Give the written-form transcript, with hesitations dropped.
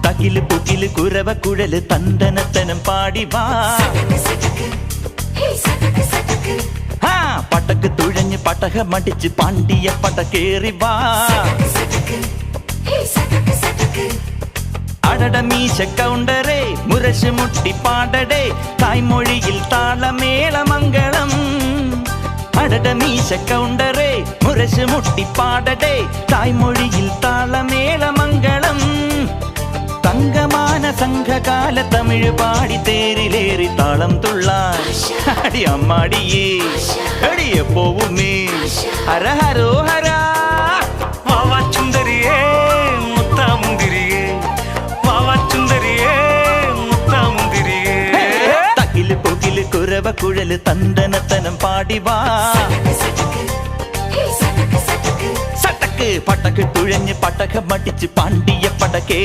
തകില് പുകില് കുരവ കുഴല് തന്തനത്തനം പാടി വാ. പടക്ക് തുഴഞ്ഞ് പടക മടിച്ച് പാണ്ടിയ പടക്കേറി വാ. അടട മീശ കൗണ്ടറേ മുരശ് മുട്ടി പാടടേ തായ്മൊഴിയിൽ താളമേളമംഗളം. അടട മീശ കൗണ്ടറേ മുരശ് മുട്ടി പാടടേ തായ്മൊഴിയിൽ താളമേളമംഗളം. തങ്കമാന സംഘകാല തമിഴ് പാടി തേരിലേറി താളം തുള്ളാൻ അടി അമ്മാടിയേ അടിയ പോവുമേ ഹര ഹരോ ഹരാ. വാവാ ചുന്ദരിയേ മുത്താമുന്തിരിയേ വാവാ ചുന്ദരിയേ മുത്താമുന്തിരിയേ. തകില് പുകില് കുരവ കുഴല് തന്തനത്തനം പാടി വാ. സട്ടക്ക് പടക്ക് തുഴഞ്ഞ് പടക മടിച്ച് പാണ്ടിയ പടക്കേ